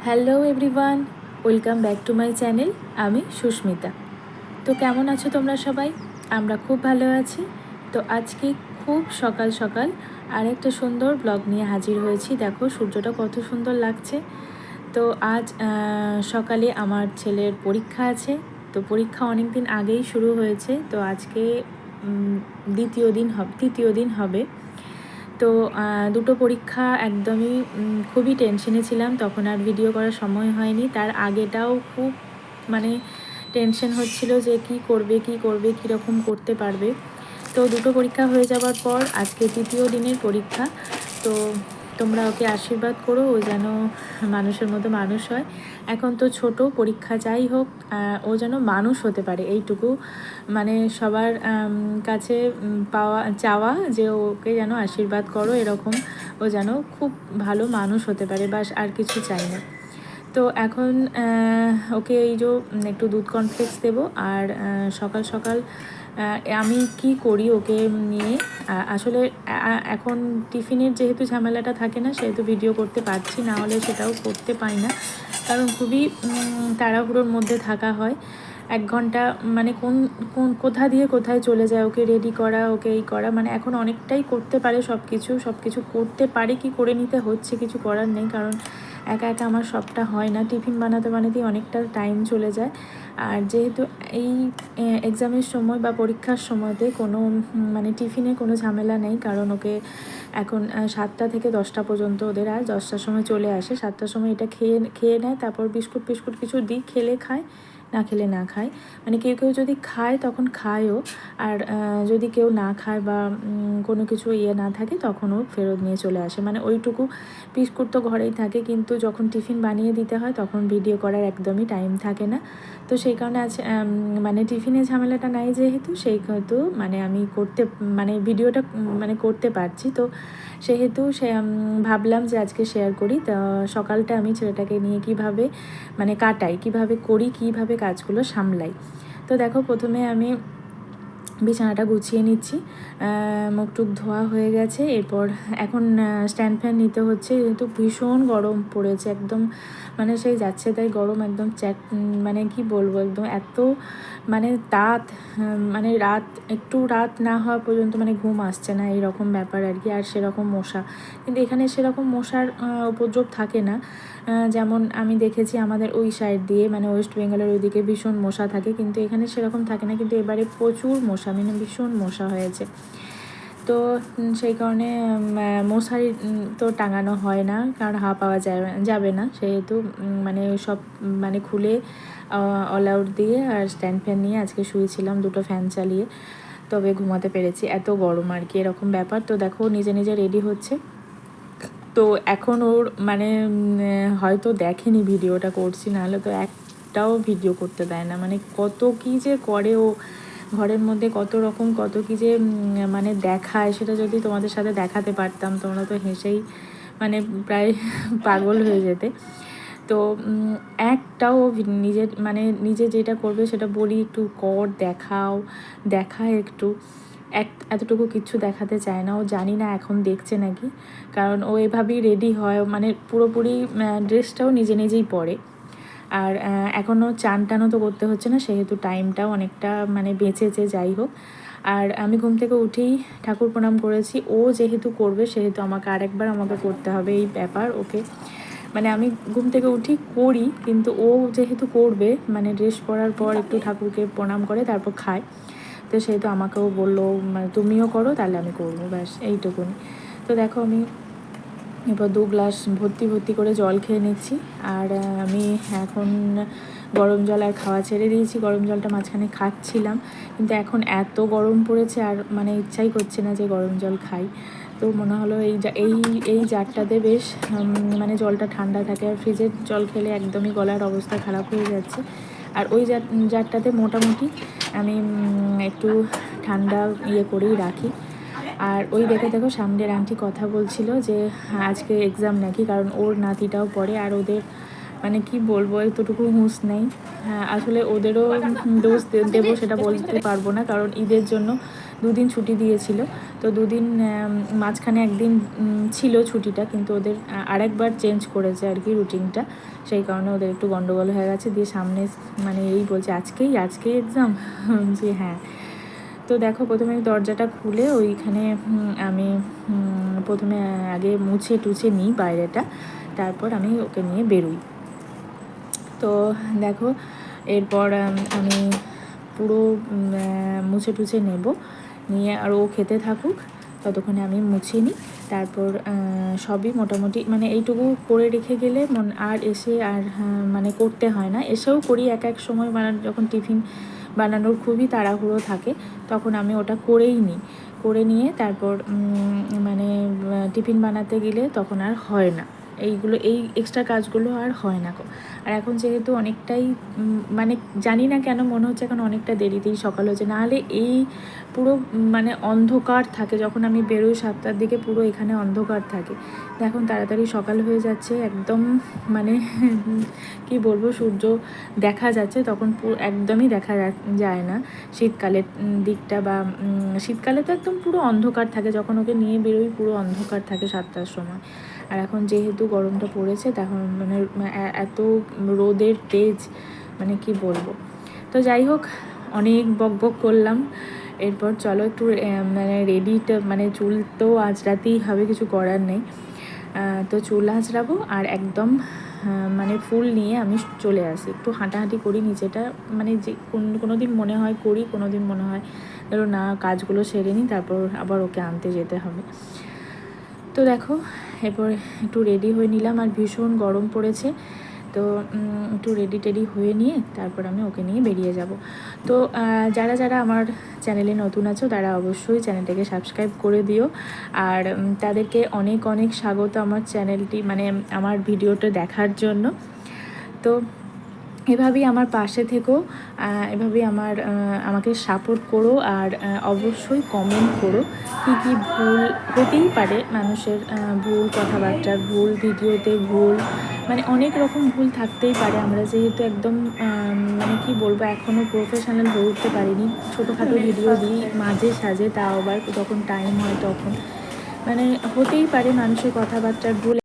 Hello everyone, welcome back to my channel. আমি সুস্মিতা। তো কেমন আছো তোমরা সবাই? আমরা খুব ভালো আছি। তো আজকে খুব সকাল সকাল আরেকটা সুন্দর ব্লগ নিয়ে হাজির হয়েছি। দেখো সূর্যটা কত সুন্দর লাগছে। তো আজ সকালে আমার ছেলের পরীক্ষা আছে। তো পরীক্ষা অনেক দিন আগেই শুরু হয়েছে। তো আজকে তৃতীয় দিন হবে। তো দুটো পরীক্ষা একদমই খুবই টেনশনে ছিলাম, তখন আর ভিডিও করার সময় হয়নি। তার আগেটাও খুব মানে টেনশন হচ্ছিল যে কি করবে কীরকম করতে পারবে। তো দুটো পরীক্ষা হয়ে যাওয়ার পর আজকে তৃতীয় দিনের পরীক্ষা। তো তোমরা ওকে আশীর্বাদ করো, ও যেন মানুষের মতো মানুষ হয়। এখন তো ছোট, পরীক্ষা যাই হোক ও যেন মানুষ হতে পারে, এইটুকু মানে সবার কাছে চাওয়া যে ওকে যেন আশীর্বাদ করো এরকম, ও যেন খুব ভালো মানুষ হতে পারে, বাস আর কিছু চাই না। তো এখন ওকে এই যে একটু দুধ কর্নফ্লেক্স দেবো। আর সকাল সকাল আমি কি করি ওকে নিয়ে, আসলে এখন টিফিনের যেহেতু ঝামেলাটা থাকে না, সেহেতু ভিডিও করতে পারছি, না হলে সেটাও করতে পারি না, কারণ খুবই তাড়াহুড়োর মধ্যে থাকা হয়। 1 ঘন্টা মানে কোথা দিয়ে কোথায় চলে যায় ওকে রেডি করা, ওকে এই করা, মানে এখন অনেকটাই করতে পারে সব কিছু করতে পারে, কি করে নিতে হচ্ছে, কিছু করার নেই, কারণ একা একা আমার সবটা হয় না। টিফিন বানাতেই অনেকটা টাইম চলে যায়। আর যেহেতু এই এক্সামের সময় বা পরীক্ষার সময়তে কোনো মানে টিফিনে কোনো ঝামেলা নেই, কারণ ওকে এখন 7টা থেকে 10টা পর্যন্ত ওদের, আর 10টার সময় চলে আসে, 7টার সময় এটা খেয়ে নেয়, তারপর বিস্কুট কিছু দিই, খেলে খায়, না খেলে না খায়। মানে কেউ যদি খায় তখন খায়ও, আর যদি কেউ না খায় বা কোনো কিছু না থাকে তখনও ফেরত নিয়ে চলে আসে, মানে ওইটুকু। বিস্কুট তো ঘরেই থাকে, কিন্তু যখন টিফিন বানিয়ে দিতে হয় তখন ভিডিও করার একদমই টাইম থাকে না। তো সেই কারণে মানে টিফিনের ঝামেলাটা নাই যেহেতু, সেহেতু মানে আমি ভিডিওটা মানে করতে পারছি। তো সেহেতু ভাবলাম যে আজকে শেয়ার করি। তা সকালটা আমি ছেলেটাকে নিয়ে কিভাবে মানে কাটাই, কিভাবে করি, কিভাবে কাজগুলো সামলাই। তো দেখো প্রথমে আমি বিছানাটা গুছিয়ে নিচ্ছি, মুখ টুক ধোয়া হয়ে গেছে। এরপর এখন স্ট্যান্ড ফ্যান নিতে হচ্ছে, যেহেতু ভীষণ গরম পড়েছে একদম, মানে সেই যাচ্ছে তাই গরম একদম মানে কি বলবো, একদম এত মানে মানে রাত না হওয়া পর্যন্ত মানে ঘুম আসছে না, এইরকম ব্যাপার আর কি। আর সেরকম মশা, কিন্তু এখানে সেরকম মশার উপদ্রব থাকে না। যেমন আমি দেখেছি আমাদের ওই সাইড দিয়ে, মানে ওয়েস্ট বেঙ্গলের ওইদিকে ভীষণ মশা থাকে, কিন্তু এখানে সেরকম থাকে না। কিন্তু এবারে প্রচুর মশা, মানে ভীষণ মশা হয়েছে। তো সেই কারণে মশারি তো টাঙানো হয় না, কারণ হাওয়া পাওয়া যাবে না, সেহেতু মানে সব মানে খুলে অল আউট দিয়ে আর স্ট্যান্ড ফ্যান নিয়ে আজকে শুয়েছিলাম, দুটো ফ্যান চালিয়ে, তবে ঘুমাতে পেরেছি, এত গরম আর কি, এরকম ব্যাপার। তো দেখো নিজে নিজে রেডি হচ্ছে। তো এখন ওর মানে হয়তো দেখেনি ভিডিওটা করছি, নাহলে তো একটাও ভিডিও করতে দেয় না, মানে কত কী যে করে ও ঘরের মধ্যে, কত কী যে মানে দেখায়, সেটা যদি তোমাদের সাথে দেখাতে পারতাম তোমরা তো হেসেই মানে প্রায় পাগল হয়ে যেতে। তো একটাও নিজে যেটা করবে সেটা বলি একটু কর, দেখায় একটু, এতটুকু কিচ্ছু দেখাতে চায় না। ও জানি না এখন দেখছে নাকি, কারণ ও এভাবেই রেডি হয়, মানে পুরোপুরি ড্রেসটাও নিজেই পরে। আর এখনও চান টানও তো করতে হচ্ছে না, সেহেতু টাইমটাও অনেকটা মানে বেঁচেছে, যাই হোক। আর আমি ঘুম থেকে উঠেই ঠাকুর প্রণাম করেছি। ও যেহেতু করবে সেহেতু আমাকে করতে হবে, এই ব্যাপার। ওকে মানে আমি ঘুম থেকে উঠি করি, কিন্তু ও যেহেতু করবে, মানে ড্রেস পরার পর একটু ঠাকুরকে প্রণাম করে তারপর খায়, তো সেহেতু আমাকেও বললো মানে তুমিও করো, তাহলে আমি করবো, ব্যাস এইটুকুনি। তো দেখো আমি এরপর 2 গ্লাস ভর্তি করে জল খেয়ে নিচ্ছি। আর আমি এখন গরম জল আর খাওয়া ছেড়ে দিয়েছি, গরম জলটা মাঝখানে খাচ্ছিলাম, কিন্তু এখন এত গরম পড়েছে আর মানে ইচ্ছাই করছে না যে গরম জল খাই। তো মনে হলো এই জারটাতে বেশ মানে জলটা ঠান্ডা থাকে, আর ফ্রিজের জল খেলে একদমই গলার অবস্থা খারাপ হয়ে যাচ্ছে। আর ওই জারটাতে মোটামুটি আমি একটু ঠান্ডা করেই রাখি। আর ওই দেখো সামনের আন্টি কথা বলছিল যে আজকে এক্সাম নাকি, কারণ ওর নাতিটাও পড়ে, আর ওদের মানে কি বলবো, এতটুকু হুঁশ নেই। হ্যাঁ, আসলে ওদেরও দোষ দেবো সেটা বলতে পারবো না, কারণ ঈদের জন্য 2 দিন ছুটি দিয়েছিল। তো 2 দিন মাঝখানে একদিন ছিল ছুটিটা, কিন্তু ওদের আরেকবার চেঞ্জ করেছে আর কি রুটিনটা, সেই কারণে ওদের একটু গন্ডগোল হয়ে গেছে। দিয়ে সামনে মানে এই বলছে আজকেই এক্সাম যে হ্যাঁ। তো দেখো প্রথমে দরজাটা খুলে ওইখানে আমি প্রথমে আগে মুছে টুছে নিই বাইরেটা, তারপর আমি ওকে নিয়ে বেরোই। তো দেখো এরপর আমি পুরো মুছে টুছে নেব, নিয়ে আর ও খেতে থাকুক, ততক্ষণে আমি মুছিয়ে নিই। তারপর সবই মোটামুটি মানে এইটুকু করে রেখে গেলে আর এসে আর মানে করতে হয় না। এসেও করি এক এক সময়, যখন টিফিন বানানোর খুবই তাড়াহুড়ো থাকে তখন আমি ওটা করেই নিই। করে নিয়ে তারপর মানে টিফিন বানাতে গেলে তখন আর হয় না এইগুলো, এই এক্সট্রা কাজগুলো আর হয় না। আর এখন যেহেতু অনেকটাই মানে জানি না কেন মনে হচ্ছে এখন অনেকটা দেরিতেই সকাল হচ্ছে, নাহলে এই পুরো মানে অন্ধকার থাকে যখন আমি বেরোই 7টার দিকে, পুরো এখানে অন্ধকার থাকে। এখন তাড়াতাড়ি সকাল হয়ে যাচ্ছে একদম, মানে কি বলবো, সূর্য দেখা যাচ্ছে তখন একদমই দেখা যায় না শীতকালের দিকটা, বা শীতকালে তো একদম পুরো অন্ধকার থাকে, যখন ওকে নিয়ে বেরোই পুরো অন্ধকার থাকে 7টার সময়। আর এখন যেহেতু গরমটা পড়েছে তখন মানে এত রোদের তেজ, মানে কি বলবো। তো যাই হোক, অনেক বক করলাম। এরপর চলো একটু মানে রেডিটা, মানে চুল তো আঁচড়াতেই হবে, কিছু করার নেই। তো চুল আঁচড়াবো আর একদম মানে ফুল নিয়ে আমি চলে আসি, একটু হাঁটাহাঁটি করি নিচেটা, মানে যে কোনো দিন মনে হয় করি, কোনো দিন মনে হয় ধরো না কাজগুলো সেরে নিই, তারপর আবার ওকে আনতে যেতে হবে। তো দেখো এরপর একটু রেডি হয়ে নিলাম, আর ভীষণ গরম পড়েছে, তো একটু রেডি টেডি হয়ে নিয়ে তারপর আমি ওকে নিয়ে বেরিয়ে যাব। তো যারা যারা আমার চ্যানেলে নতুন আছো তারা অবশ্যই চ্যানেলটাকে সাবস্ক্রাইব করে দিও, আর তাদেরকে অনেক অনেক স্বাগত আমার চ্যানেলটি, মানে আমার ভিডিওটা দেখার জন্য। তো এভাবেই আমার পাশে থেকো, এভাবেই আমাকে সাপোর্ট করো, আর অবশ্যই কমেন্ট করো কী কী ভুল হতেই পারে মানুষের, ভুল কথাবার্তার ভুল, ভিডিওতে ভুল, মানে অনেক রকম ভুল থাকতেই পারে। আমরা যেহেতু একদম মানে কি বলবো, এখনও প্রফেশনাল হয়ে উঠতে পারিনি, ছোটোখাটো ভিডিও দিই মাঝে সাঝে, তাও আবার যখন টাইম হয় তখন, মানে হতেই পারে মানুষের কথাবার্তার ভুল।